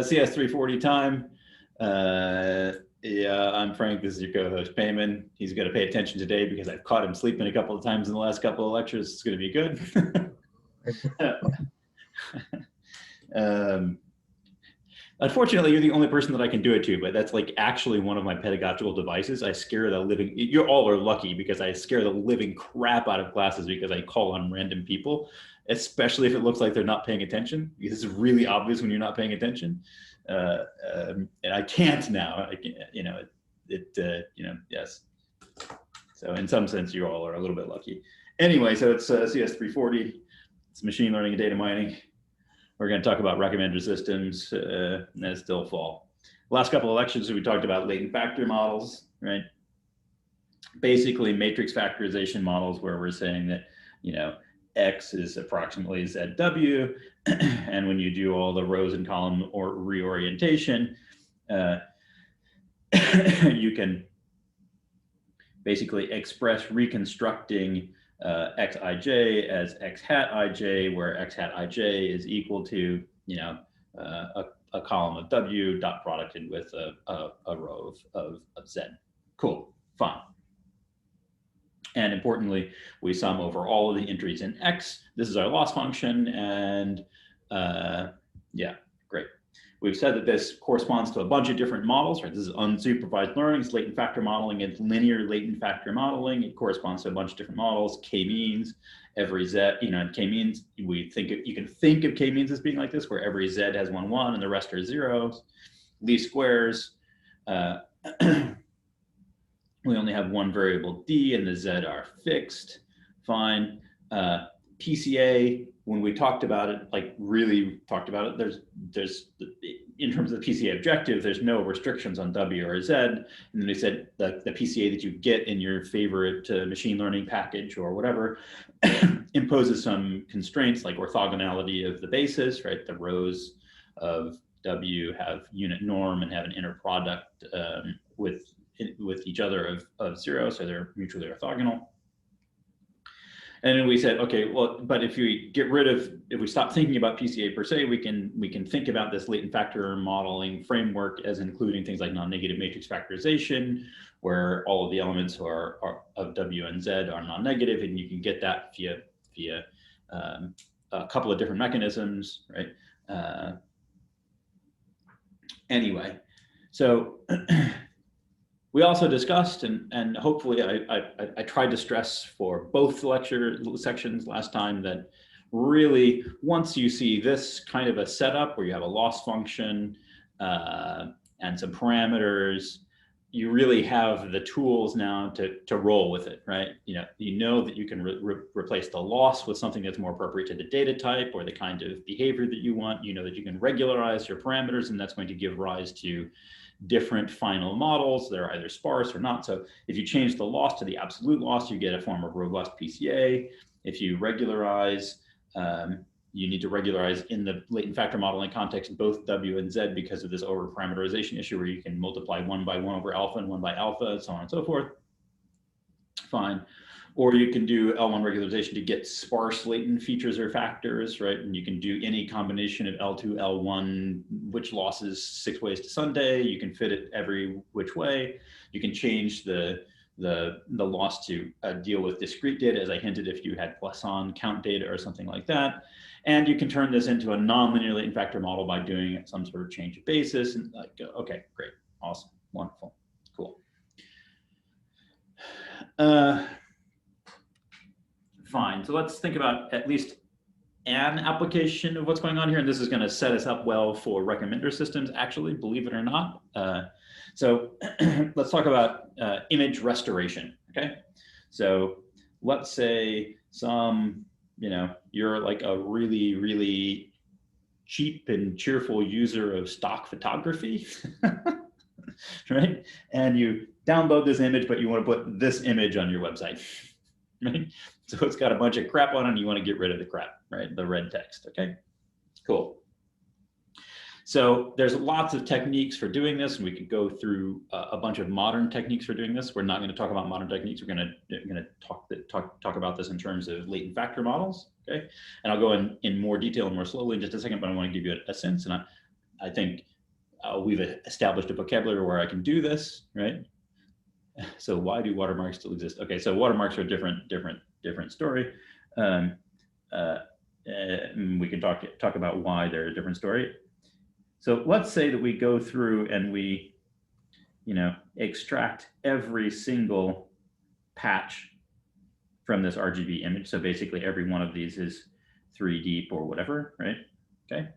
CS 340 time. Yeah, I'm Frank. This is your co-host Payman. He's going to pay attention today because I've caught him sleeping a couple of times in the last couple of lectures. It's going to be good. Unfortunately, you're the only person that I can do it to, but that's like actually one of my pedagogical devices. I scare the living, you all are lucky because I scare the living crap out of classes because I call on random people, especially if it looks like they're not paying attention. Because it's really obvious when you're not paying attention. And I can't now, I can't, yes. So in some sense, you all are a little bit lucky. Anyway, so it's CS 340, it's machine learning and data mining. We're going to talk about recommender systems, and that's still fall. Last couple of lectures, we talked about latent factor models, right? Basically matrix factorization models where we're saying that, X is approximately ZW, and when you do all the rows and column or reorientation, you can basically express reconstructing xij as x hat ij, where x hat ij is equal to a column of w dot producted with a row of z. Cool, fine. And importantly, we sum over all of the entries in X. This is our loss function, and yeah, great. We've said that this corresponds to a bunch of different models, right? This is unsupervised learning, it's latent factor modeling, it's linear latent factor modeling. It corresponds to a bunch of different models, k-means, every z, k-means, you can think of k-means as being like this, where every z has 1, 1, and the rest are zeros. Least squares, we only have one variable d, and the z are fixed. Fine. PCA, when we talked about it, like really talked about it, there's in terms of the PCA objective, there's no restrictions on W or Z. And then we said the PCA that you get in your favorite machine learning package or whatever imposes some constraints like orthogonality of the basis, right? The rows of W have unit norm and have an inner product with each other of 0, so they're mutually orthogonal. And then we said, okay, well, but if we stop thinking about PCA per se, we can think about this latent factor modeling framework as including things like non-negative matrix factorization, where all of the elements of W and Z are non-negative, and you can get that via a couple of different mechanisms, right? Anyway, so we also discussed, and hopefully I tried to stress for both lecture sections last time, that really once you see this kind of a setup where you have a loss function and some parameters, you really have the tools now to roll with it, right? You know that you can replace the loss with something that's more appropriate to the data type or the kind of behavior that you want. You know that you can regularize your parameters, and that's going to give rise to different final models. They're either sparse or not. So if you change the loss to the absolute loss, you get a form of robust PCA. If you regularize, you need to regularize in the latent factor modeling context both W and Z because of this over-parameterization issue where you can multiply 1 by 1 over alpha and 1 by alpha and so on and so forth. Fine. Or you can do L1 regularization to get sparse latent features or factors, right? And you can do any combination of L2, L1, which losses 6 ways to Sunday. You can fit it every which way. You can change the loss to deal with discrete data, as I hinted, if you had Poisson count data or something like that. And you can turn this into a non-linear latent factor model by doing some sort of change of basis. And like, okay, great, awesome, wonderful, cool. Fine, so let's think about at least an application of what's going on here, and this is going to set us up well for recommender systems, actually, believe it or not. So let's talk about image restoration, okay? So let's say you're like a really, really cheap and cheerful user of stock photography, right? And you download this image, but you want to put this image on your website, right? So it's got a bunch of crap on it and you want to get rid of the crap, right? The red text, okay? Cool. So there's lots of techniques for doing this, and we could go through a bunch of modern techniques for doing this. We're not going to talk about modern techniques. We're going to talk about this in terms of latent factor models, okay? And I'll go in more detail and more slowly in just a second, but I want to give you a sense. And I think we've established a vocabulary where I can do this, right? So why do watermarks still exist? Okay, so watermarks are a different story. We can talk about why they're a different story. So let's say that we go through and we, extract every single patch from this RGB image. So basically every one of these is 3 deep or whatever, right? Okay.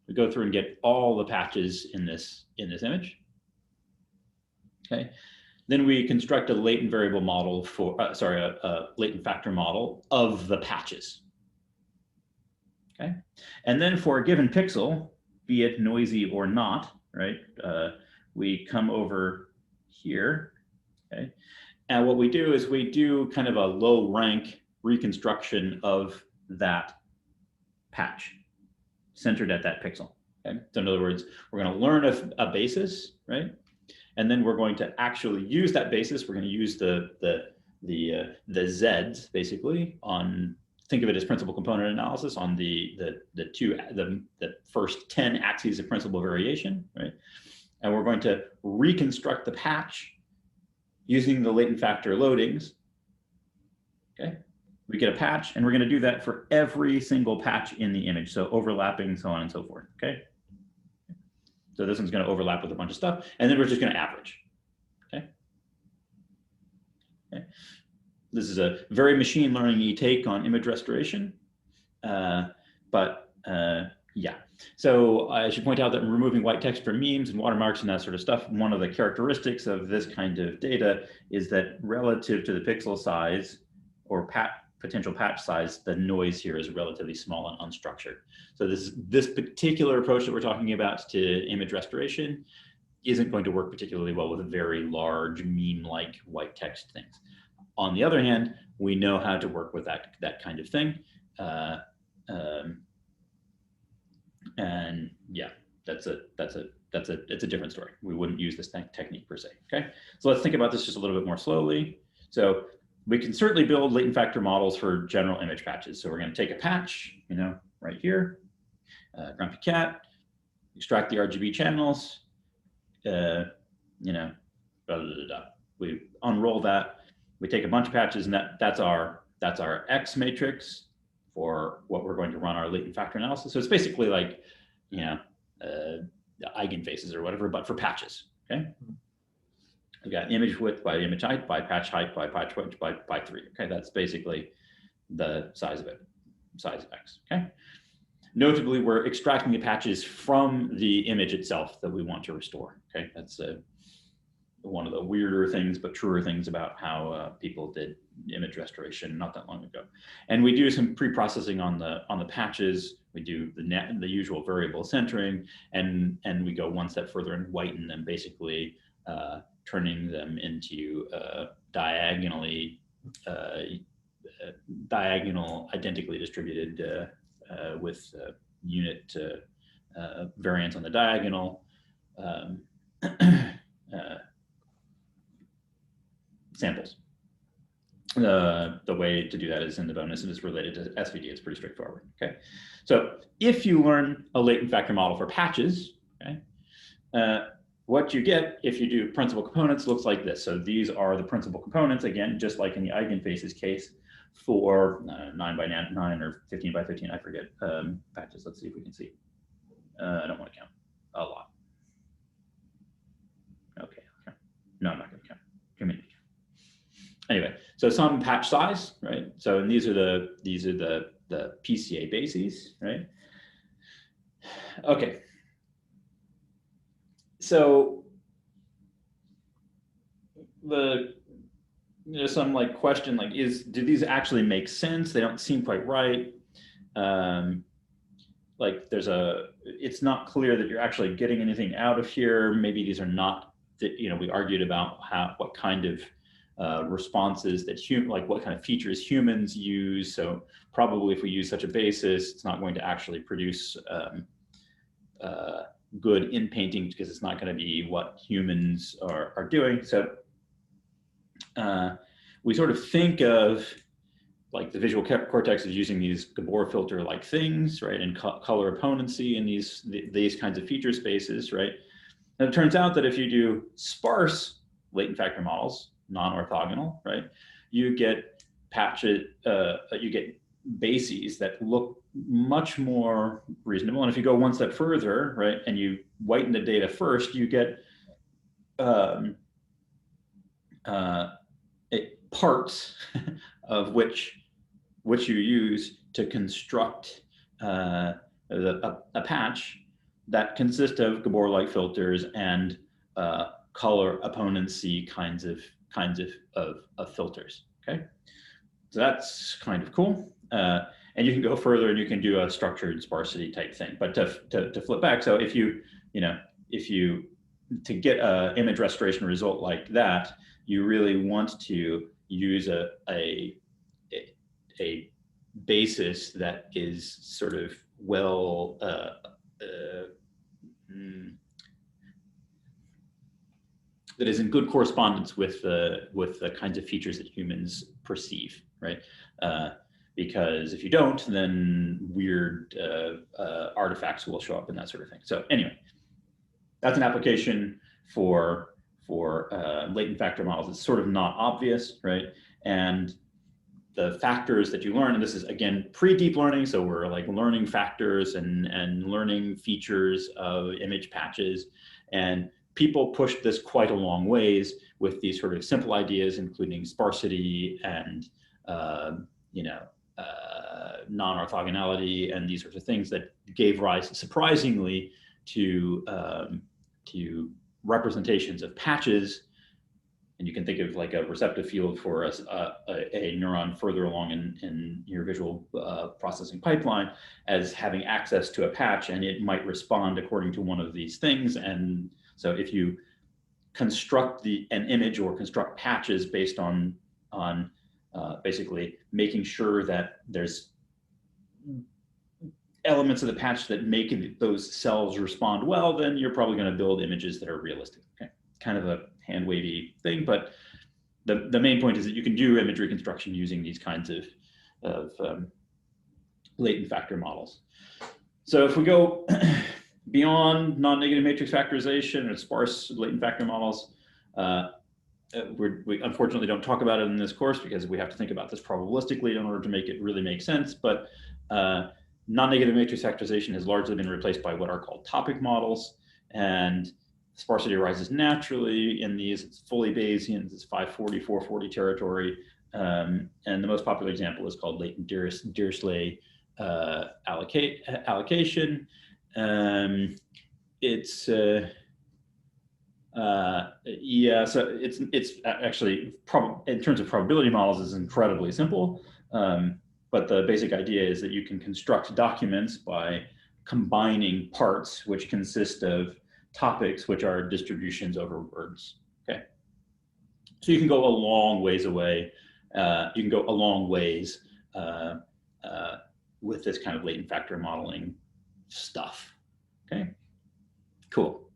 We go through and get all the patches in this image. Okay. Then we construct a latent variable model for, a latent factor model of the patches. Okay. And then for a given pixel, be it noisy or not, right? We come over here, okay? And what we do is we do kind of a low rank reconstruction of that patch centered at that pixel, okay? So in other words, we're going to learn a basis, right? And then we're going to actually use that basis. We're going to use the Zs basically on, think of it as principal component analysis on the first 10 axes of principal variation, right? And we're going to reconstruct the patch using the latent factor loadings. Okay, we get a patch, and we're going to do that for every single patch in the image, so overlapping, so on and so forth. Okay. So this one's going to overlap with a bunch of stuff, and then we're just going to average. Okay. Okay. This is a very machine learning-y take on image restoration, yeah. So I should point out that removing white text from memes and watermarks and that sort of stuff, one of the characteristics of this kind of data is that relative to the pixel size or potential patch size, the noise here is relatively small and unstructured. So this particular approach that we're talking about to image restoration isn't going to work particularly well with very large meme-like white text things. On the other hand, we know how to work with that kind of thing. And yeah, it's a different story. We wouldn't use this technique per se. Okay, so let's think about this just a little bit more slowly. So we can certainly build latent factor models for general image patches. So we're going to take a patch, right here, Grumpy Cat, extract the RGB channels, blah, blah, blah, blah. We unroll that. We take a bunch of patches, and that's our X matrix for what we're going to run our latent factor analysis. So it's basically like, the eigenfaces or whatever, but for patches. Okay. We got image width by image height by patch height by patch width by 3. Okay, that's basically the size of it, size of X. Okay. Notably, we're extracting the patches from the image itself that we want to restore. Okay, that's one of the weirder things, but truer things about how people did image restoration not that long ago. And we do some pre-processing on the patches. We do the usual variable centering, and we go one step further and whiten them, basically turning them into diagonal identically distributed with unit variance on the diagonal. Samples. The way to do that is in the bonus, and it's related to SVD. It's pretty straightforward. Okay, so if you learn a latent factor model for patches, okay, what you get if you do principal components looks like this. So these are the principal components, again, just like in the eigenfaces case for 9 by 9 or 15 by 15, I forget, patches. Let's see if we can see. I don't want to count a lot. Okay, no, I'm not going to count. Community. Anyway, so some patch size, right? So and these are the PCA bases, right? Okay. So there's some like question like do these actually make sense? They don't seem quite right. Like it's not clear that you're actually getting anything out of here. Maybe these are not that, we argued about what kind of responses that what kind of features humans use. So probably if we use such a basis, it's not going to actually produce good in painting because it's not going to be what humans are doing. So we sort of think of like the visual cortex is using these Gabor filter-like things, right, and color opponency in these kinds of feature spaces, right? And it turns out that if you do sparse latent factor models, non-orthogonal, right, you get you get bases that look much more reasonable. And if you go one step further, right, and you whiten the data first, you get parts of which you use to construct a patch that consists of Gabor-like filters and color opponency kinds of filters. Okay, so that's kind of cool. And you can go further and you can do a structured sparsity type thing. But to flip back, so if you to get an image restoration result like that, you really want to use a basis that is sort of well that is in good correspondence with the kinds of features that humans perceive, right? Because if you don't, then weird artifacts will show up and that sort of thing. So anyway, that's an application for latent factor models. It's sort of not obvious, right? And the factors that you learn, and this is again pre-deep learning, so we're like learning factors and learning features of image patches, and people pushed this quite a long ways with these sort of simple ideas, including sparsity and non-orthogonality and these sorts of things that gave rise, surprisingly, to representations of patches. And you can think of like a receptive field for a neuron further along in your visual processing pipeline as having access to a patch, and it might respond according to one of these things. And so if you construct an image or construct patches based on basically making sure that there's elements of the patch that make those cells respond well, then you're probably going to build images that are realistic. Okay, kind of a hand-wavy thing, but the main point is that you can do image reconstruction using these kinds of latent factor models. So if we go beyond non-negative matrix factorization or sparse latent factor models, we unfortunately don't talk about it in this course because we have to think about this probabilistically in order to make it really make sense. But non-negative matrix factorization has largely been replaced by what are called topic models, and sparsity arises naturally in these. It's fully Bayesian. It's 540, 440 territory, and the most popular example is called latent Dirichlet allocation. It's yeah, so it's actually in terms of probability models is incredibly simple. But the basic idea is that you can construct documents by combining parts which consist of topics which are distributions over words. Okay, so you can go a long ways away. You can go a long ways with this kind of latent factor modeling stuff. Okay, cool.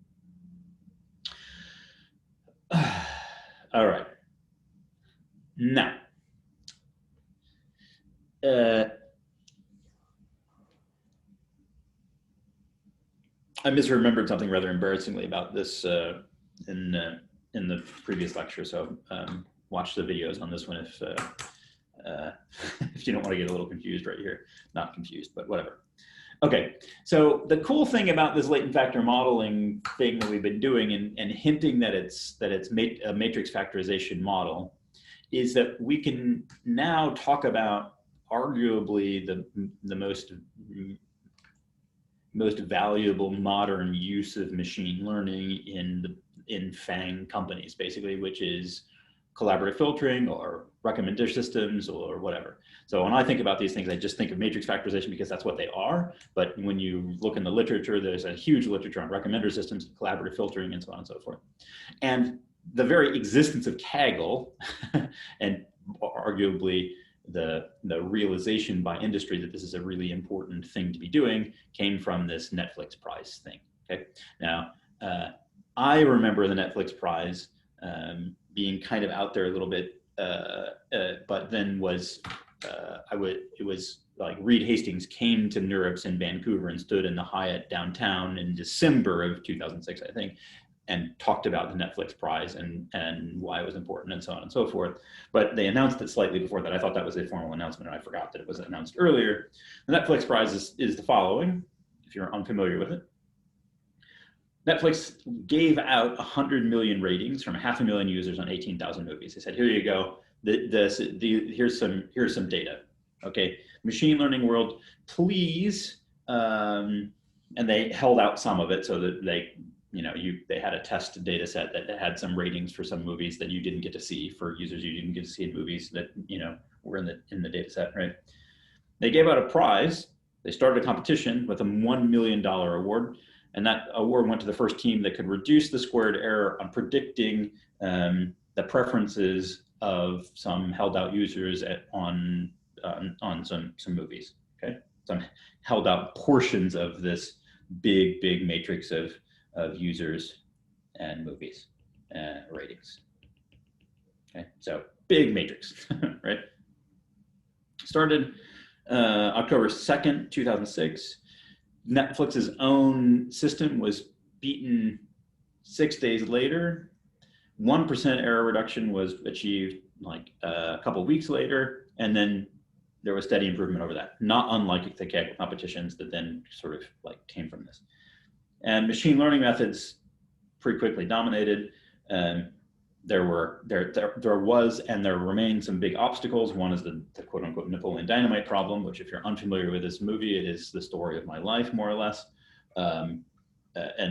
All right. Now, I misremembered something rather embarrassingly about this in the previous lecture. So watch the videos on this one if you don't want to get a little confused right here. Not confused, but whatever. Okay, so the cool thing about this latent factor modeling thing that we've been doing and hinting that it's a matrix factorization model is that we can now talk about arguably the most valuable modern use of machine learning in FANG companies, basically, which is collaborative filtering or recommender systems or whatever. So when I think about these things, I just think of matrix factorization because that's what they are. But when you look in the literature, there's a huge literature on recommender systems, collaborative filtering, and so on and so forth. And the very existence of Kaggle and arguably the realization by industry that this is a really important thing to be doing came from this Netflix prize thing. Okay, now I remember the Netflix prize being kind of out there a little bit, but then was it was like Reed Hastings came to NeurIPS in Vancouver and stood in the Hyatt downtown in December of 2006, I think, and talked about the Netflix prize and why it was important and so on and so forth. But they announced it slightly before that. I thought that was a formal announcement, and I forgot that it was announced earlier. The Netflix prize is the following, if you're unfamiliar with it. Netflix gave out 100 million ratings from 500,000 users on 18,000 movies. They said, here you go. Here's some data. Okay, machine learning world, please. And they held out some of it so that they had a test data set that had some ratings for some movies that you didn't get to see, for users you didn't get to see in movies that were in the data set, right? They gave out a prize. They started a competition with a $1 million award, and that award went to the first team that could reduce the squared error on predicting the preferences of some held out users on some movies. Okay, some held out portions of this big matrix of users and movies and ratings. Okay, so big matrix, right? Started October 2nd, 2006. Netflix's own system was beaten 6 days later. 1% error reduction was achieved like a couple of weeks later, and then there was steady improvement over that, not unlike the Kaggle competitions that then sort of like came from this. And machine learning methods pretty quickly dominated. There was and there remain some big obstacles. One is the quote unquote Napoleon Dynamite problem, which if you're unfamiliar with this movie, it is the story of my life, more or less. And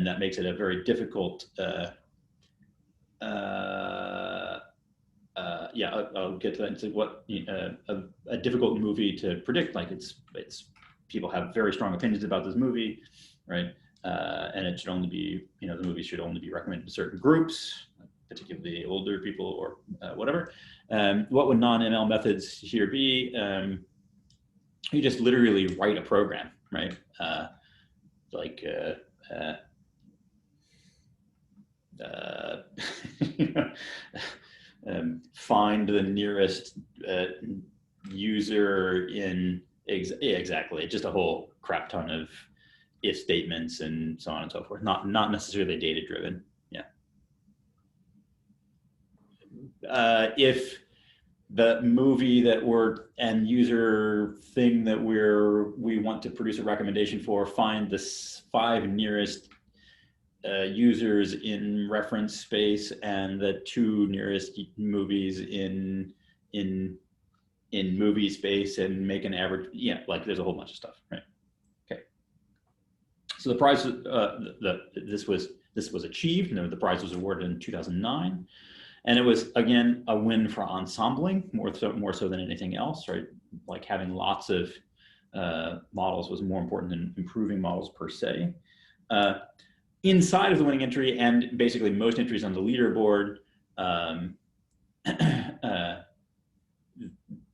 that makes it a very difficult, I'll get to that. It's what a difficult movie to predict. Like it's people have very strong opinions about this movie, right? And it should only be, the movie should only be recommended to certain groups, particularly older people or whatever. What would non-ML methods here be? You just literally write a program, right? Find the nearest user in, exactly, just a whole crap ton of if statements and so on and so forth, not necessarily data driven. If the movie that end user thing that we want to produce a recommendation for, find the 5 nearest users in reference space and the 2 nearest movies in movie space and make an average. Like there's a whole bunch of stuff, right? Okay. So the prize, this was achieved, and the prize was awarded in 2009. And it was, again, a win for ensembling, more so than anything else, right? Like having lots of models was more important than improving models per se. Inside of the winning entry, and basically most entries on the leaderboard,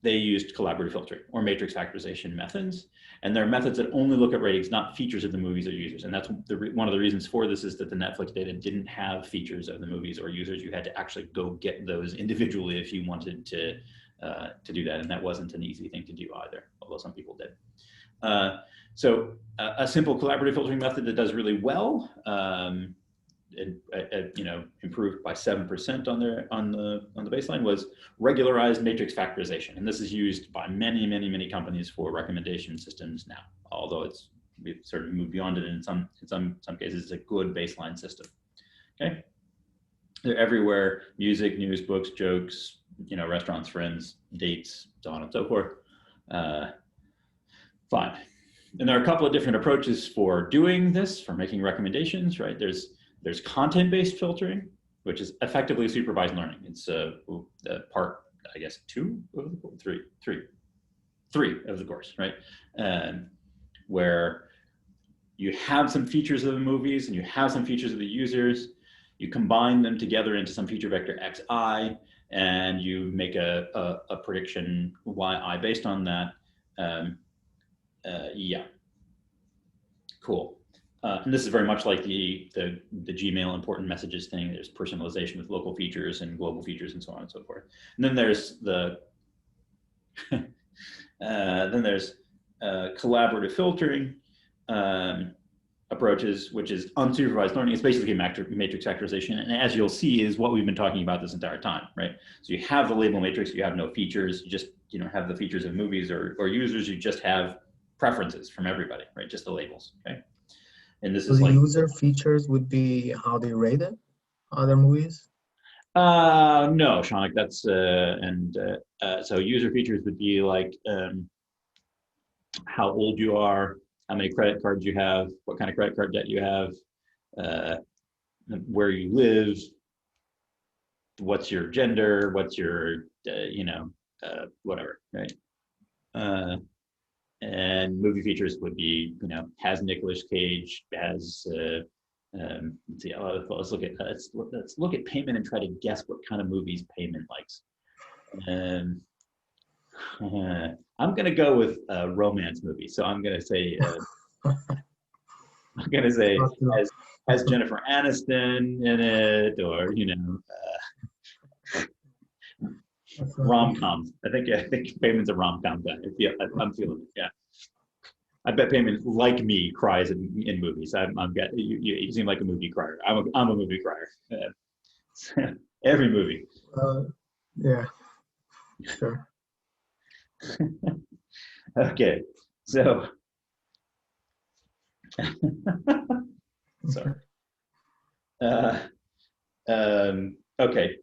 they used collaborative filtering or matrix factorization methods. And they're methods that only look at ratings, not features of the movies or users. And that's one of the reasons for this, is that the Netflix data didn't have features of the movies or users. You had to actually go get those individually if you wanted to do that. And that wasn't an easy thing to do either, although some people did. So a simple collaborative filtering method that does really well, improved by 7% on the baseline, was regularized matrix factorization, and this is used by many companies for recommendation systems now. Although we've sort of moved beyond it, and in some cases it's a good baseline system. Okay, they're everywhere: music, news, books, jokes, restaurants, friends, dates, so on and so forth. Fine. And there are a couple of different approaches for doing this, for making recommendations, right? There's content-based filtering, which is effectively supervised learning. It's part, I guess, 2 of the course, 3 of the course, right? Where you have some features of the movies and you have some features of the users, you combine them together into some feature vector xi, and you make a prediction yi based on that. Cool. And this is very much like the Gmail important messages thing. There's personalization with local features and global features and so on and so forth. And then there's Then there's collaborative filtering approaches, which is unsupervised learning. It's basically matrix factorization. And as you'll see is what we've been talking about this entire time, right? So you have the label matrix, you have no features, you just have the features of movies or users, you just have preferences from everybody, right? Just the labels, okay? And this So is the like user features would be how they rated other movies? no, Shaunak, that's so user features would be like how old you are, how many credit cards you have, what kind of credit card debt you have, uh, where you live, what's your gender, what's your whatever, right? And movie features would be, has Nicolas Cage, has let's see, let's look at Payment and try to guess what kind of movies Payment likes. I'm gonna go with a romance movie, so I'm gonna say has Jennifer Aniston in it, or rom-coms. I think Payment's a rom-com guy. I'm feeling it. Yeah, I bet Payment, like me, cries in movies. You seem like a movie crier. I'm a movie crier. Every movie. Yeah, sure. Okay, so sorry. Okay,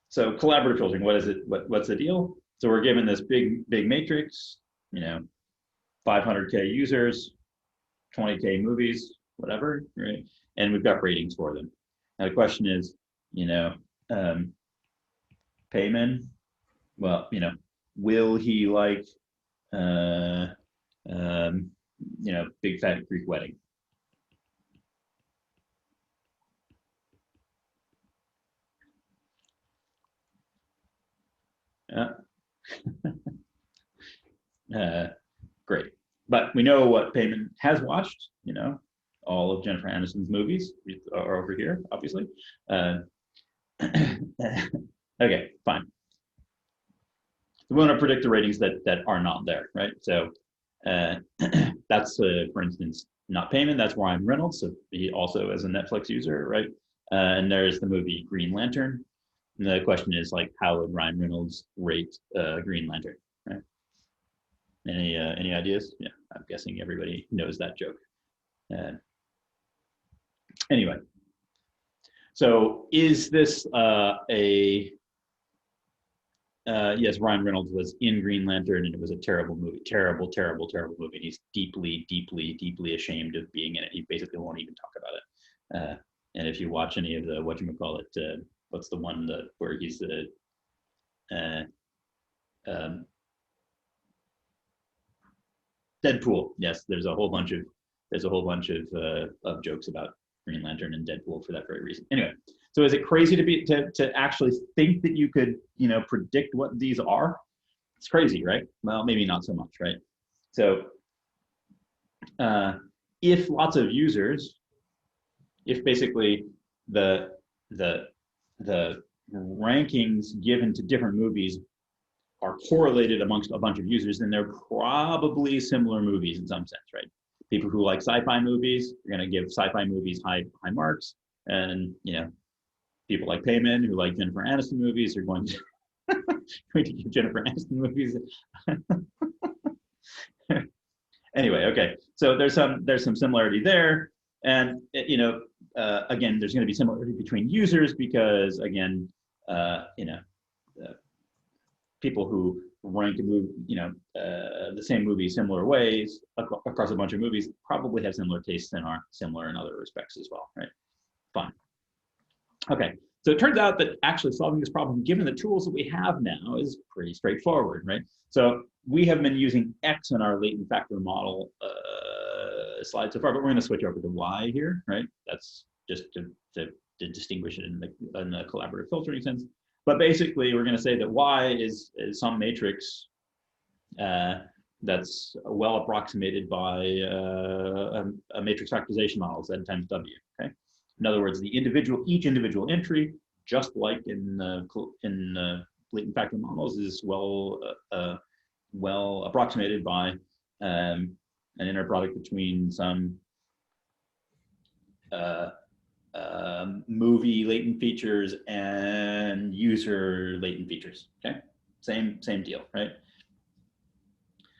so collaborative filtering. What is it? What's the deal? So we're given this big matrix. 500K users, 20K movies, whatever, right? And we've got ratings for them. Now the question is, Payman, well, will he like, Big Fat Greek Wedding? Yeah. Great. But we know what Payman has watched, all of Jennifer Aniston's movies are over here, obviously. Okay, fine. We want to predict the ratings that are not there, right? So that's, for instance, not Payman, that's Ryan Reynolds. So he also is a Netflix user, right? And there's the movie Green Lantern. And the question is, like, how would Ryan Reynolds rate Green Lantern, right? Any ideas? Yeah, I'm guessing everybody knows that joke. Anyway, so is this yes, Ryan Reynolds was in Green Lantern, and it was a terrible movie, terrible movie. And he's deeply ashamed of being in it. He basically won't even talk about it. And if you watch any of the whatchamacallit, what's the one where he's the Deadpool. Yes, there's a whole bunch of jokes about Green Lantern and Deadpool for that very reason. Anyway, so is it crazy to actually think that you could predict what these are? It's crazy, right? Well, maybe not so much, right? So if lots of users, if basically the rankings given to different movies are correlated amongst a bunch of users, then they're probably similar movies in some sense, right? People who like sci-fi movies are going to give sci-fi movies high marks, and people like Payman who like Jennifer Aniston movies are going to give Jennifer Aniston movies. Anyway, okay, so there's some similarity there, and again, there's going to be similarity between users because again, people who rank a movie, the same movie similar ways across a bunch of movies probably have similar tastes and are similar in other respects as well, right? Fine. Okay, so it turns out that actually solving this problem, given the tools that we have now, is pretty straightforward, right? So we have been using X in our latent factor model slide so far, but we're going to switch over to Y here, right? That's just to distinguish it in the collaborative filtering sense. But basically, we're going to say that Y is some matrix that's well approximated by a matrix factorization model, Z times W. Okay. In other words, each individual entry, just like in latent factor models, is well well approximated by an inner product between some movie latent features and user latent features. Okay, same deal, right?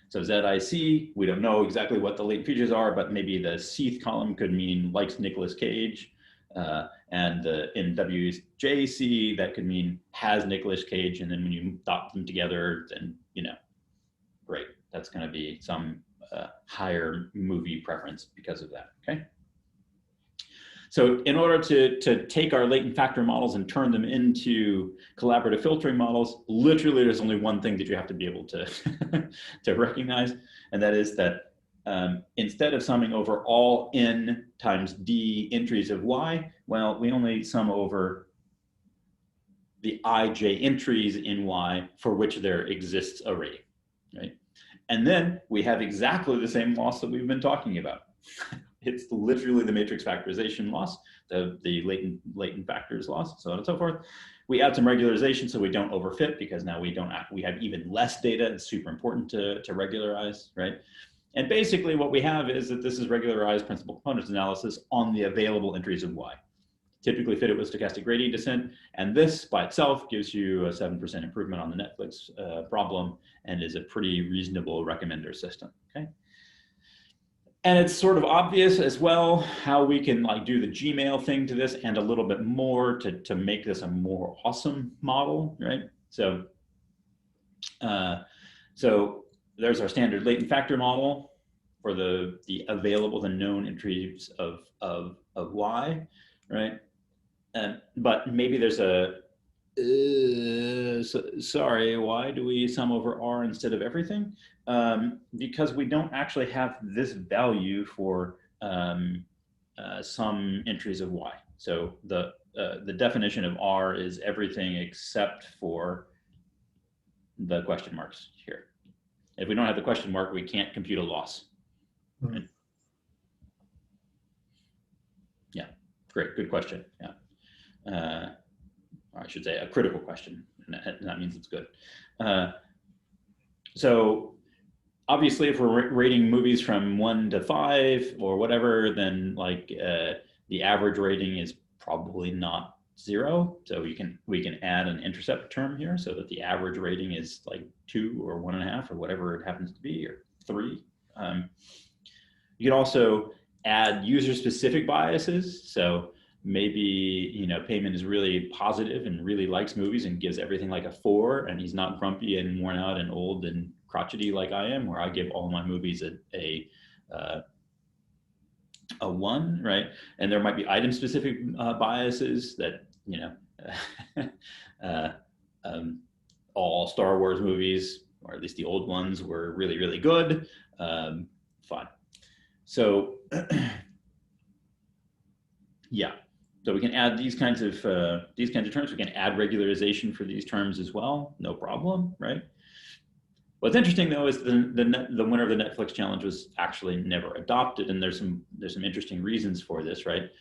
So ZIC, we don't know exactly what the latent features are, but maybe the Cth column could mean likes Nicolas Cage, and in WJC that could mean has Nicolas Cage, and then when you dot them together, then great, that's going to be some higher movie preference because of that. Okay. So in order to take our latent factor models and turn them into collaborative filtering models, literally there's only one thing that you have to be able to, to recognize, and that is that instead of summing over all n times d entries of y, well, we only sum over the ij entries in y for which there exists a rating, right? And then we have exactly the same loss that we've been talking about. It's literally the matrix factorization loss, the latent factors loss, so on and so forth. We add some regularization so we don't overfit, because now we have even less data. It's super important to regularize, right? And basically what we have is that this is regularized principal components analysis on the available entries of y. Typically fit it with stochastic gradient descent, and this by itself gives you a 7% improvement on the Netflix problem, and is a pretty reasonable recommender system, okay? And it's sort of obvious as well how we can like do the Gmail thing to this and a little bit more to make this a more awesome model, right? So, so there's our standard latent factor model for the known entries of y, right? But maybe there's a, sorry, why do we sum over R instead of everything? Because we don't actually have this value for some entries of Y. So the definition of R is everything except for the question marks here. If we don't have the question mark, we can't compute a loss. Right? Yeah, great, good question, yeah. Or I should say a critical question, and that means it's good. So obviously if we're rating movies from 1 to 5 or whatever, then like the average rating is probably not 0. So we can add an intercept term here so that the average rating is like 2 or 1.5 or whatever it happens to be, or 3. You can also add user specific biases. So maybe, Payman is really positive and really likes movies and gives everything like a 4, and he's not grumpy and worn out and old and crotchety like I am, where I give all my movies a 1, right? And there might be item specific biases that, all Star Wars movies, or at least the old ones, were really, really good. Fine. So yeah. So we can add these kinds of terms. We can add regularization for these terms as well, no problem, right? What's interesting though is the winner of the Netflix challenge was actually never adopted, and there's some interesting reasons for this, right?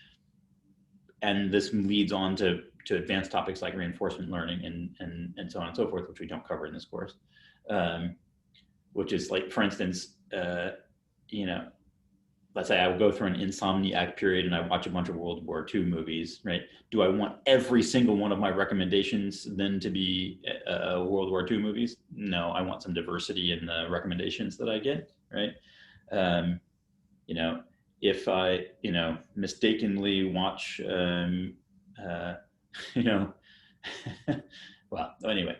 And this leads on to advanced topics like reinforcement learning and so on and so forth, which we don't cover in this course. Which is like, for instance, let's say I will go through an insomniac period and I watch a bunch of World War II movies, right? Do I want every single one of my recommendations then to be World War II movies? No, I want some diversity in the recommendations that I get, right? If I, mistakenly watch, well, anyway,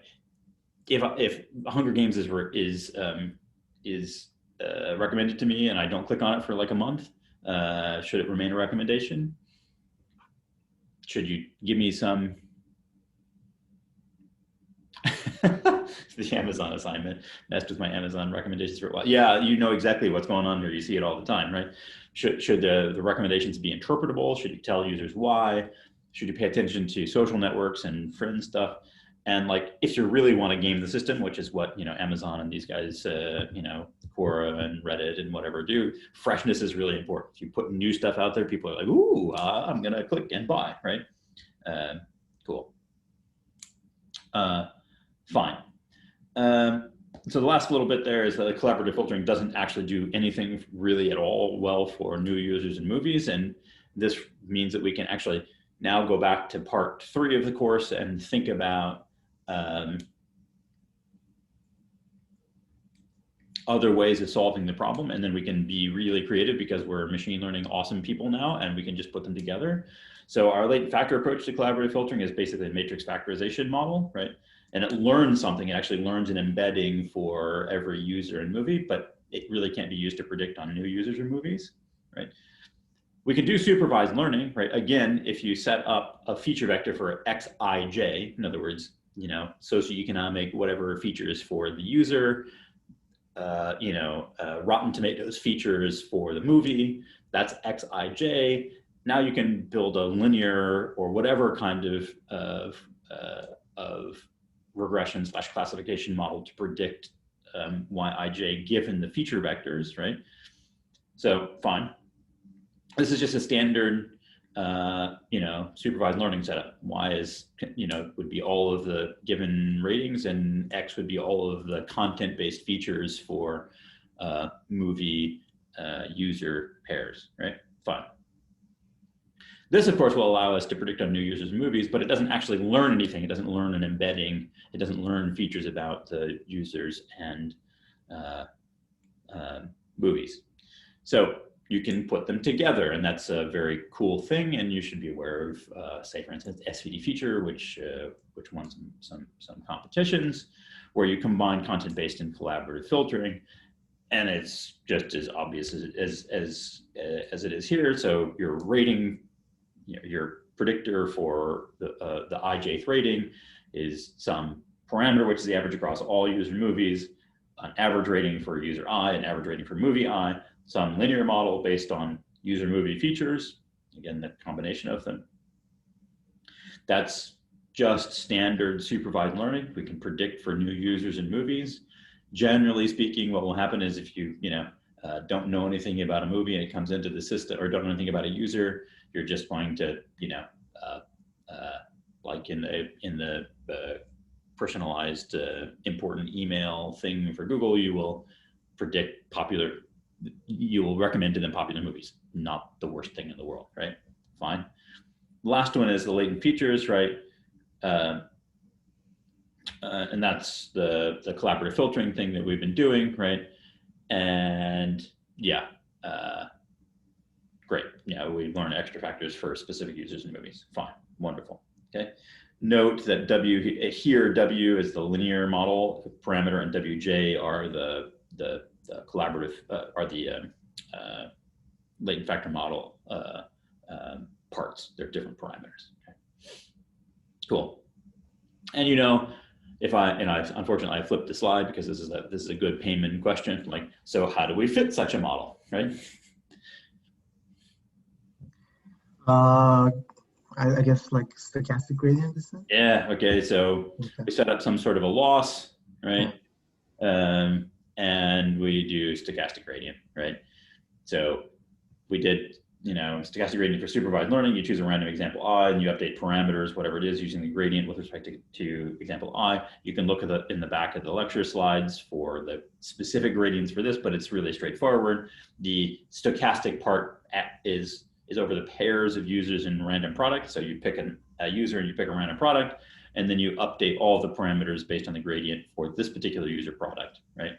if Hunger Games is recommended to me and I don't click on it for like a month, should it remain a recommendation? Should you give me some the Amazon assignment? Messed with my Amazon recommendations for a while. Yeah, you know exactly what's going on here. You see it all the time, right? Should the recommendations be interpretable? Should you tell users why? Should you pay attention to social networks and friend stuff? And like, if you really want to game the system, which is what Amazon and these guys, Quora and Reddit and whatever do, freshness is really important. If you put new stuff out there, people are like, "Ooh, I'm gonna click and buy," right? Cool. Fine. So the last little bit there is that collaborative filtering doesn't actually do anything really at all well for new users in movies. And this means that we can actually now go back to part 3 of the course and think about other ways of solving the problem. And then we can be really creative because we're machine learning awesome people now, and we can just put them together. So our latent factor approach to collaborative filtering is basically a matrix factorization model, right? And it learns something. It actually learns an embedding for every user in movie, but it really can't be used to predict on new users or movies, right? We can do supervised learning, right? Again, if you set up a feature vector for xij, in other words, socioeconomic, whatever features for the user, Rotten Tomatoes features for the movie, that's xij. Now you can build a linear or whatever kind of regression / classification model to predict yij given the feature vectors, right? So fine. This is just a standard, supervised learning setup. Y is, would be all of the given ratings, and X would be all of the content-based features for movie user pairs, right? Fine. This, of course, will allow us to predict on new users' movies, but it doesn't actually learn anything. It doesn't learn an embedding. It doesn't learn features about the users and movies. So you can put them together, and that's a very cool thing. And you should be aware of, say, for instance, SVD feature, which won some competitions, where you combine content-based and collaborative filtering, and it's just as obvious as it is here. So your rating, your predictor for the ijth rating is some parameter, which is the average across all user movies, an average rating for user I, an average rating for movie I, some linear model based on user movie features, again, the combination of them. That's just standard supervised learning. We can predict for new users in movies. Generally speaking, what will happen is if you don't know anything about a movie and it comes into the system, or don't know anything about a user, you're just going to, like in the personalized important email thing for Google, you will predict you will recommend to them popular movies. Not the worst thing in the world, right? Fine. The last one is the latent features, right? And that's the collaborative filtering thing that we've been doing, right? And yeah, great. Yeah, we learn extra factors for specific users in movies. Fine, wonderful. Okay. Note that W is the linear model parameter, and WJ are the collaborative are the latent factor model parts. They're different parameters. Okay. Cool. And unfortunately I flipped the slide because this is a good payment question. Like, so how do we fit such a model, right? I guess like stochastic gradient descent. Yeah. Okay. So we set up some sort of a loss, right? And we do stochastic gradient, right? So we did, stochastic gradient for supervised learning. You choose a random example I, and you update parameters, whatever it is, using the gradient with respect to example I. You can look at in the back of the lecture slides for the specific gradients for this, but it's really straightforward. The stochastic part is over the pairs of users in random product. So you pick a user and you pick a random product, and then you update all the parameters based on the gradient for this particular user product, right?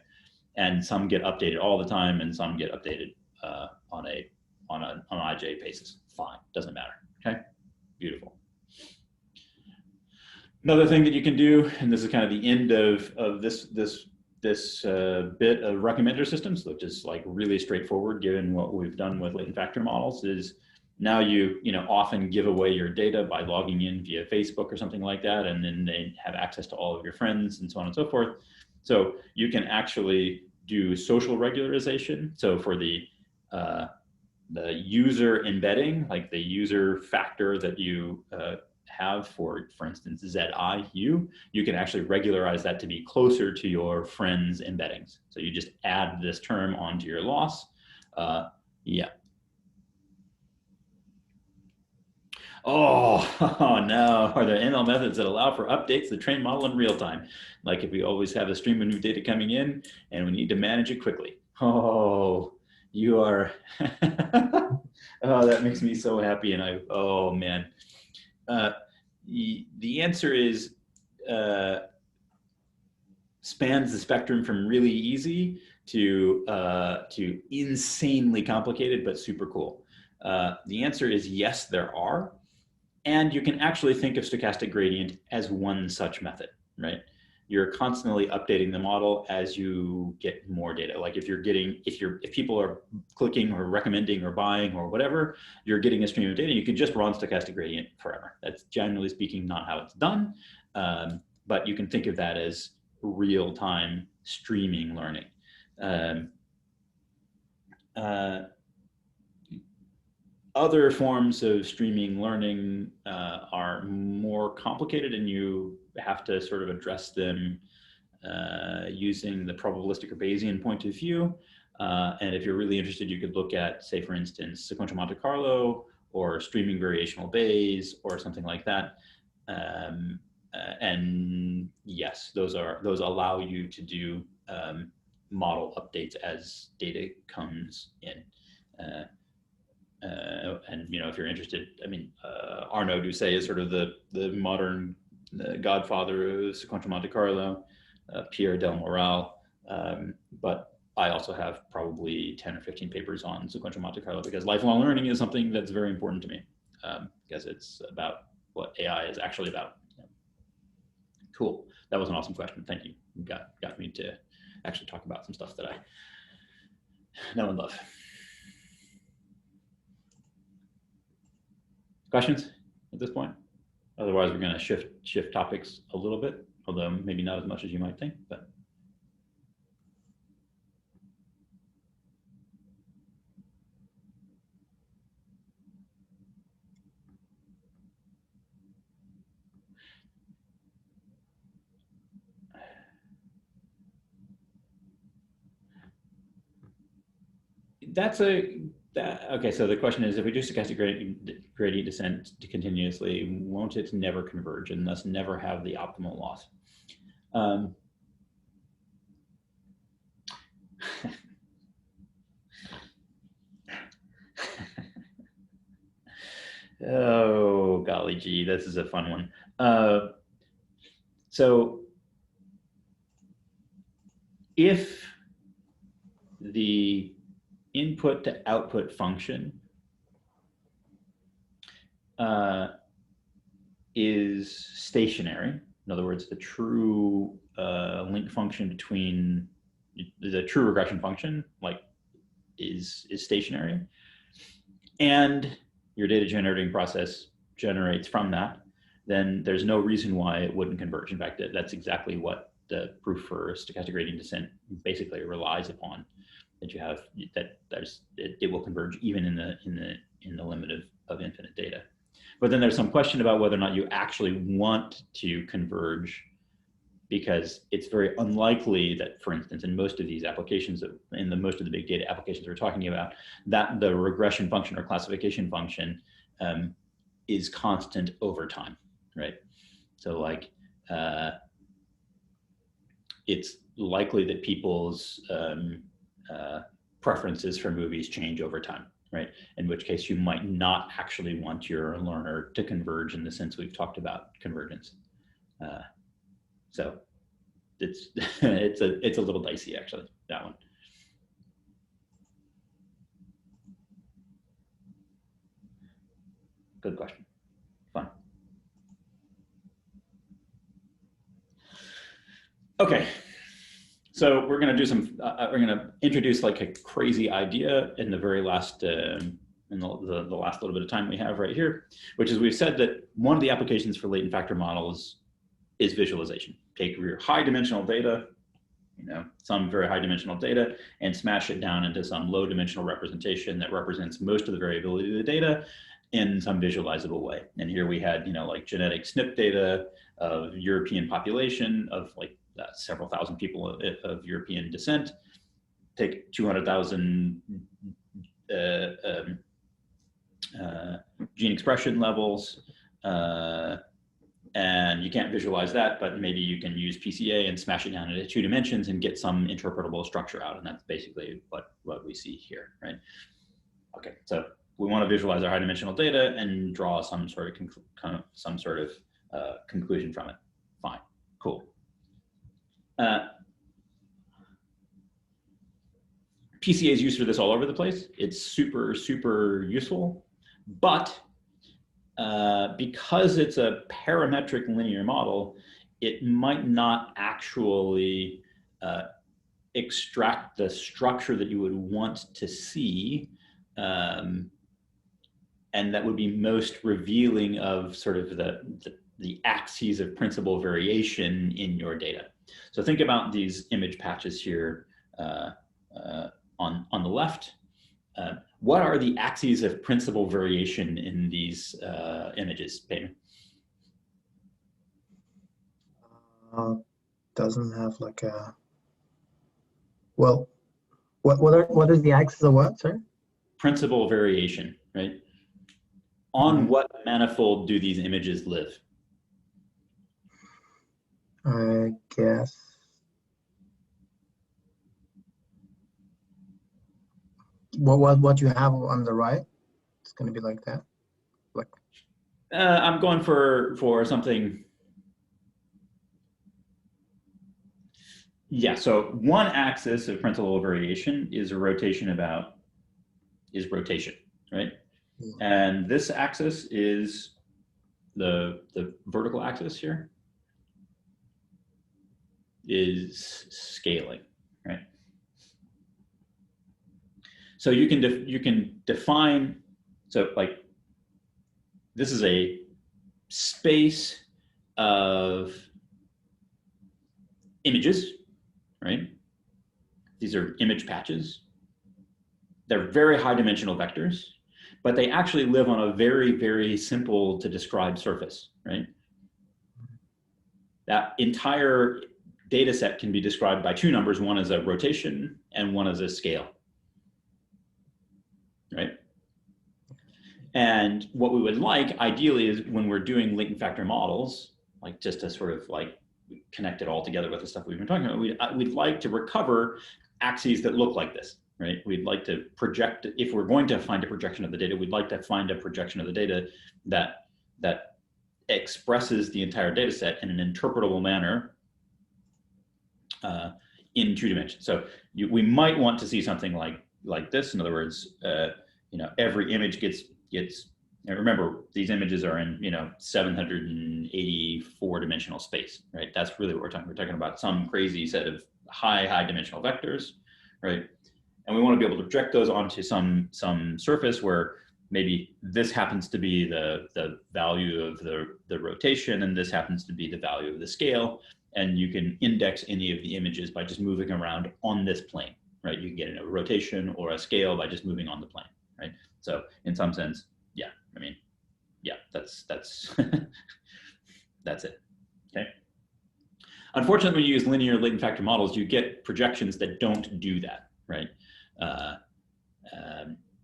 And some get updated all the time, and some get updated on an IJ basis. Fine, doesn't matter. Okay, beautiful. Another thing that you can do, and this is kind of the end of this bit of recommender systems, which is like really straightforward given what we've done with latent factor models, is now you often give away your data by logging in via Facebook or something like that, and then they have access to all of your friends and so on and so forth. So you can actually do social regularization. So for the user embedding, like the user factor that you have for instance, ZIU, you can actually regularize that to be closer to your friends' embeddings. So you just add this term onto your loss. Yeah. Oh, oh no, are there ML methods that allow for updates to the trained model in real time? Like if we always have a stream of new data coming in and we need to manage it quickly. Oh, you are, oh, that makes me so happy. And oh man. The answer is spans the spectrum from really easy to insanely complicated, but super cool. The answer is yes, there are. And you can actually think of stochastic gradient as one such method, right? You're constantly updating the model as you get more data. Like if people are clicking or recommending or buying or whatever, you're getting a stream of data. You could just run stochastic gradient forever. That's generally speaking not how it's done, but you can think of that as real-time streaming learning. Other forms of streaming learning are more complicated, and you have to sort of address them using the probabilistic or Bayesian point of view. And if you're really interested, you could look at, say, for instance, sequential Monte Carlo or streaming variational Bayes or something like that. And yes, those allow you to do model updates as data comes in. And if you're interested, I mean, Arnaud Doucet is sort of the modern godfather of sequential Monte Carlo, Pierre Del Moral, but I also have probably 10 or 15 papers on sequential Monte Carlo because lifelong learning is something that's very important to me because it's about what AI is actually about. Cool. That was an awesome question. Thank you. You got me to actually talk about some stuff that I know and love. Questions at this point? Otherwise, we're going to shift topics a little bit, although maybe not as much as you might think, but. Okay, so the question is, if we do stochastic gradient descent continuously, won't it never converge and thus never have the optimal loss? Oh, golly gee, this is a fun one. So if the input to output function is stationary, in other words, the true link function between the true regression function is stationary, and your data generating process generates from that, then there's no reason why it wouldn't converge. In fact, that's exactly what the proof for stochastic gradient descent basically relies upon. That you have it will converge even in the limit of infinite data. But then there's some question about whether or not you actually want to converge, because it's very unlikely that, for instance, in most of these applications, most of the big data applications we're talking about, that the regression function or classification function is constant over time, right? So it's likely that people's preferences for movies change over time, right? In which case you might not actually want your learner to converge in the sense we've talked about convergence. So it's it's a little dicey, actually, that one. Good question. Fun. Okay. So we're going to do we're going to introduce like a crazy idea in the very last, in the last little bit of time we have right here, which is we've said that one of the applications for latent factor models is visualization. Take your high dimensional data, some very high dimensional data, and smash it down into some low dimensional representation that represents most of the variability of the data in some visualizable way. And here we had, like genetic SNP data of European population of like several thousand people of European descent. Take 200,000 gene expression levels, and you can't visualize that, but maybe you can use PCA and smash it down into 2 dimensions and get some interpretable structure out, and that's basically what we see here, right? Okay, so we want to visualize our high-dimensional data and draw some sort of conclusion from it. Fine, cool. PCA is used for this all over the place. It's super, super useful, but because it's a parametric linear model, it might not actually extract the structure that you would want to see, and that would be most revealing of sort of the axes of principal variation in your data. So think about these image patches here on the left. What are the axes of principal variation in these images, Peyton? Doesn't have like a, well, what is the axis of what, sir? Principal variation, right? On what manifold do these images live? I guess. What you have on the right, it's going to be like that. Like. I'm going for something. Yeah, so one axis of principal variation is rotation, right? Yeah. And this axis is the vertical axis here is scaling, right? So you can define, so like this is a space of images, right? These are image patches. They're very high dimensional vectors, but they actually live on a very, very simple to describe surface, right? That entire data set can be described by 2 numbers. One is a rotation and one is a scale, right? And what we would like ideally is when we're doing latent factor models, like just to sort of like connect it all together with the stuff we've been talking about, we'd like to recover axes that look like this, right? We'd like to project, if we're going to find a projection of the data, we'd like to find a projection of the data that expresses the entire data set in an interpretable manner in 2 dimensions. So we might want to see something like this. In other words, every image gets, and remember, these images are in 784 dimensional space, right? That's really what we're talking. We're talking about some crazy set of high dimensional vectors, right? And we want to be able to project those onto some surface where maybe this happens to be the value of the rotation, and this happens to be the value of the scale. And you can index any of the images by just moving around on this plane, right? You can get a rotation or a scale by just moving on the plane, right? So in some sense, yeah, I mean, yeah, that's that's it, okay? Unfortunately, when you use linear latent factor models, you get projections that don't do that, right?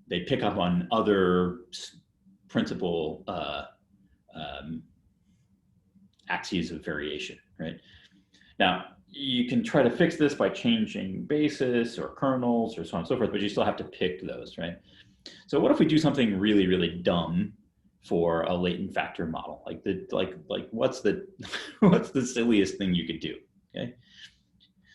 They pick up on other principal axes of variation, right? Now, you can try to fix this by changing basis or kernels or so on and so forth, but you still have to pick those, right? So what if we do something really, really dumb for a latent factor model? Like what's the what's the silliest thing you could do? Okay.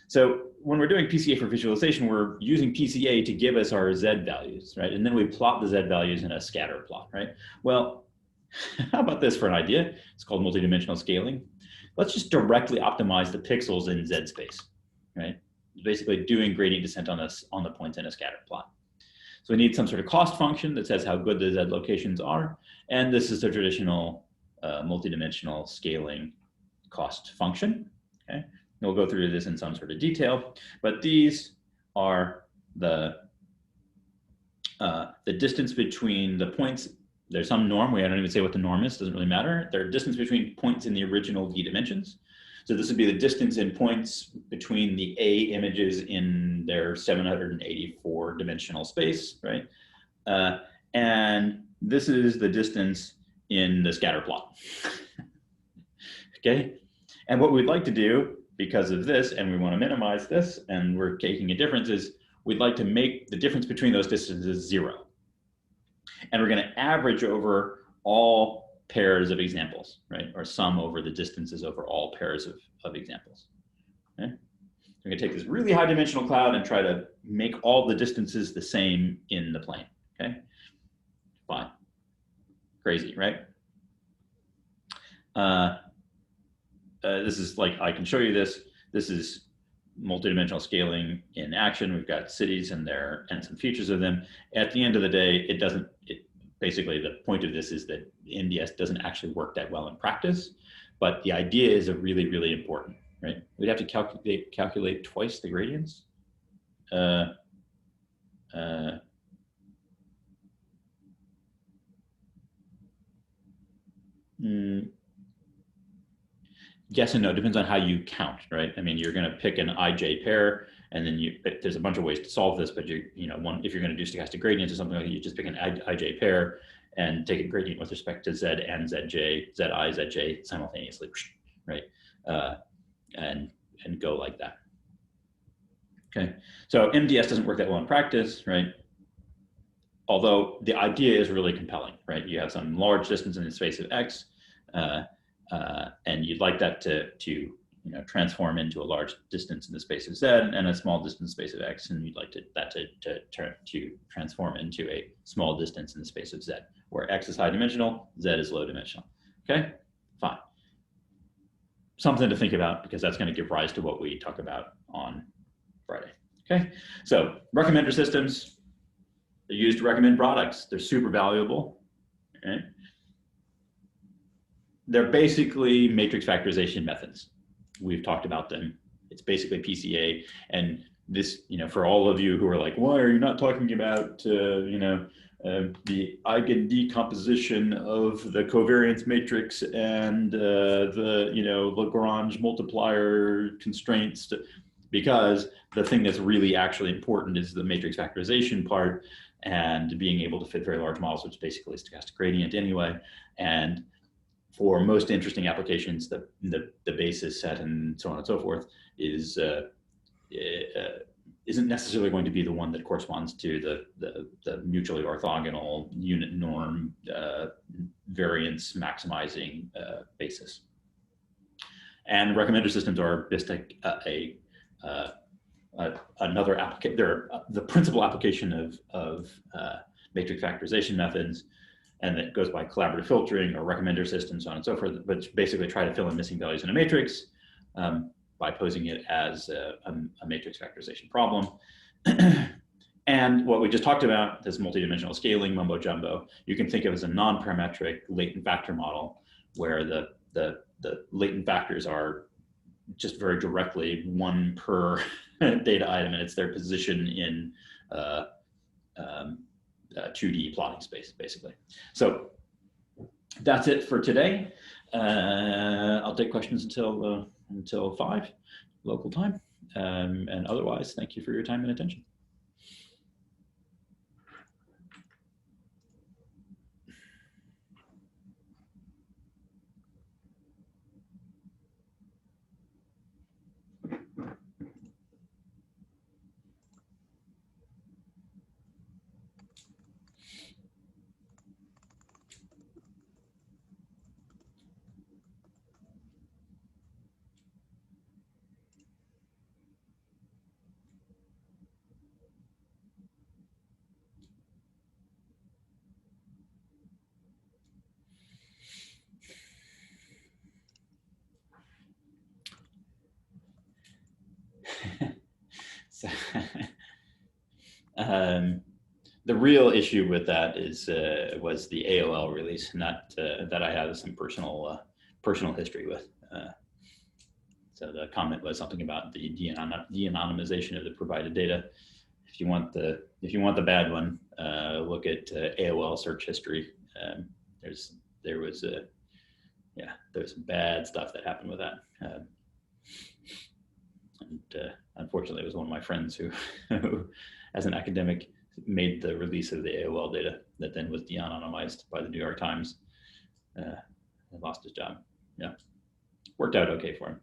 So when we're doing PCA for visualization, we're using PCA to give us our Z values, right? And then we plot the Z values in a scatter plot, right? Well, how about this for an idea? It's called multidimensional scaling. Let's just directly optimize the pixels in Z space, right? Basically doing gradient descent on the points in a scatter plot. So we need some sort of cost function that says how good the Z locations are. And this is the traditional multidimensional scaling cost function, okay? We'll go through this in some sort of detail, but these are the distance between the points. There's some norm. I don't even say what the norm is. Doesn't really matter. There's distance between points in the original D dimensions. So this would be the distance in points between the A images in their 784 dimensional space, right? And this is the distance in the scatter plot. Okay, and what we'd like to do because of this, and we want to minimize this, and we're taking a difference, is we'd like to make the difference between those distances 0. And we're going to average over all pairs of examples, right? Or sum over the distances over all pairs of examples. Okay? We're going to take this really high dimensional cloud and try to make all the distances the same in the plane. Okay, fine. Crazy, right? This is like, I can show you this. This is multidimensional scaling in action. We've got cities and some features of them. At the end of the day, basically the point of this is that MDS doesn't actually work that well in practice, but the idea is really, really important, right? We'd have to calculate twice the gradients. Yes and no, depends on how you count, right? I mean, you're going to pick an IJ pair, and then there's a bunch of ways to solve this, but if you're going to do stochastic gradients or something like that, you just pick an IJ pair and take a gradient with respect to Z and ZJ, Zi, Zj simultaneously, right? And go like that. Okay, so MDS doesn't work that well in practice, right? Although the idea is really compelling, right? You have some large distance in the space of X, and you'd like that to transform into a large distance in the space of Z and a small distance in the space of X, and you'd like that to transform into a small distance in the space of Z, where X is high dimensional, Z is low dimensional. Okay, fine. Something to think about, because that's going to give rise to what we talk about on Friday. Okay, so recommender systems, they're used to recommend products. They're super valuable. Okay? They're basically matrix factorization methods. We've talked about them. It's basically PCA. And this, for all of you who are like, why are you not talking about, the eigen decomposition of the covariance matrix and the Lagrange multiplier constraints? Because the thing that's really actually important is the matrix factorization part and being able to fit very large models, which basically is stochastic gradient anyway. And for most interesting applications, the basis set and so on and so forth isn't necessarily going to be the one that corresponds to the mutually orthogonal unit norm variance maximizing basis. And recommender systems are just another application. They're the principal application of matrix factorization methods, and it goes by collaborative filtering or recommender systems, so on and so forth, but basically try to fill in missing values in a matrix by posing it as a matrix factorization problem. And what we just talked about, this multidimensional scaling mumbo jumbo, you can think of as a non-parametric latent factor model, where the latent factors are just very directly one per data item, and it's their position in 2D plotting space, basically. So that's it for today. I'll take questions until 5 local time, and otherwise, thank you for your time and attention. So, the real issue with that was the AOL release, not that I have some personal history with. So the comment was something about the de-anonymization of the provided data. If you want the bad one, look at AOL search history. There was some bad stuff that happened with that. And unfortunately, it was one of my friends who, as an academic, made the release of the AOL data that then was de-anonymized by the New York Times. Lost his job. Yeah, worked out okay for him.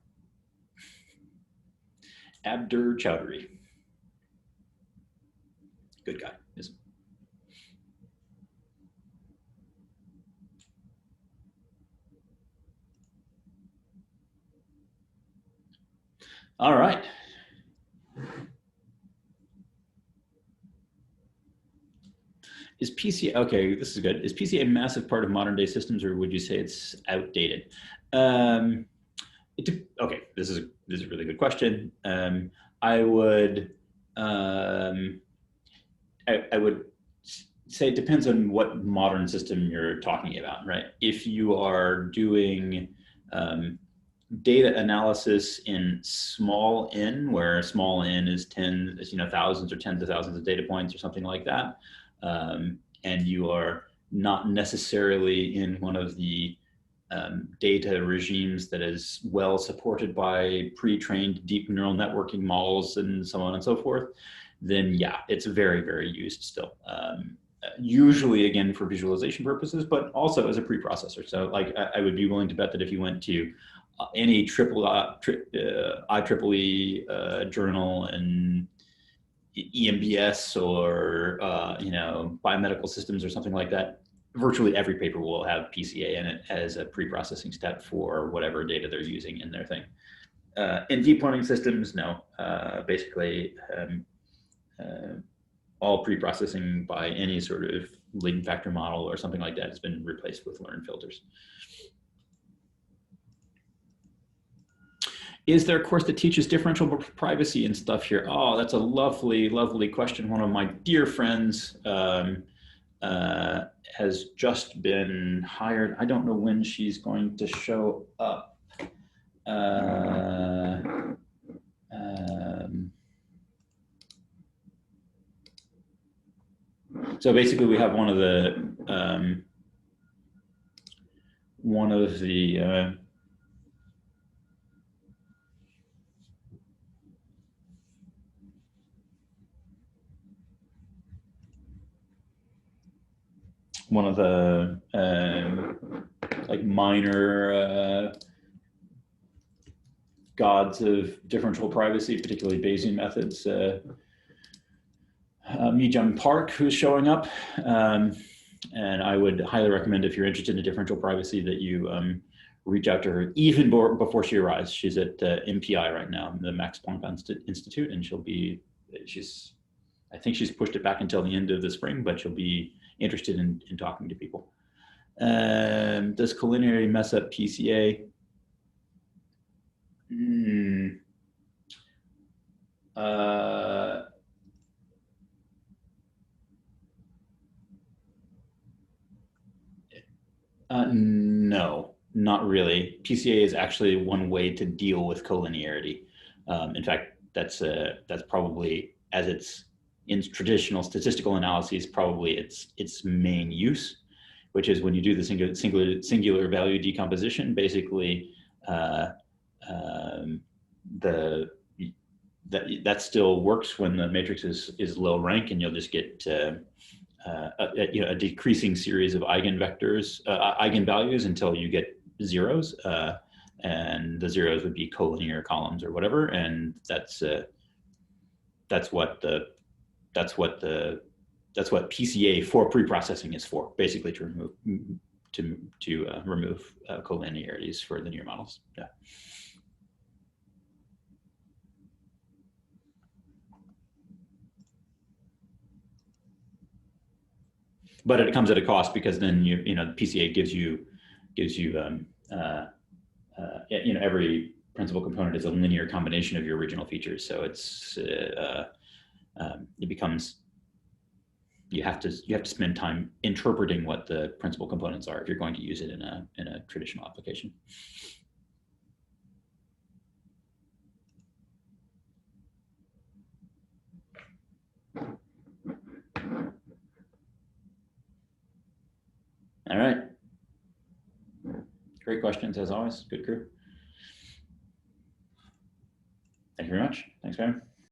Abdur Chowdhury, good guy. Isn't? All right. Is PCA, okay, this is good. Is PCA a massive part of modern day systems, or would you say it's outdated? Okay, this is a really good question. I would say it depends on what modern system you're talking about, right? If you are doing data analysis in small n, where small n is thousands or tens of thousands of data points or something like that, and you are not necessarily in one of the data regimes that is well supported by pre-trained deep neural networking models and so on and so forth, then yeah, it's very, very used still. Usually, again, for visualization purposes, but also as a preprocessor. So like I would be willing to bet that if you went to any IEEE journal and EMBS or biomedical systems or something like that, virtually every paper will have PCA in it as a pre-processing step for whatever data they're using in their thing. In deep learning systems, no. Basically, all pre-processing by any sort of latent factor model or something like that has been replaced with learned filters. Is there a course that teaches differential privacy and stuff here? Oh, that's a lovely, lovely question. One of my dear friends has just been hired. I don't know when she's going to show up. So basically, we have one of the like minor gods of differential privacy, particularly Bayesian methods. Mi-Jung Park, who's showing up. And I would highly recommend, if you're interested in differential privacy, that you reach out to her even before she arrives. She's at MPI right now, the Max Planck Institute, and I think she's pushed it back until the end of the spring, but she'll be interested in talking to people. Does collinearity mess up PCA? No, not really. PCA is actually one way to deal with collinearity. In fact, that's probably, as it's in traditional statistical analyses, probably its main use, which is when you do the singular value decomposition. Basically, that still works when the matrix is low rank, and you'll just get a decreasing series of eigenvectors, eigenvalues until you get zeros, and the zeros would be collinear columns or whatever, and that's what PCA for preprocessing is for, basically to remove collinearities for linear models. Yeah. But it comes at a cost, because then the PCA gives you every principal component is a linear combination of your original features. So it becomes, you have to spend time interpreting what the principal components are if you're going to use it in a traditional application. All right. Great questions as always. Good crew. Thank you very much. Thanks, Graham.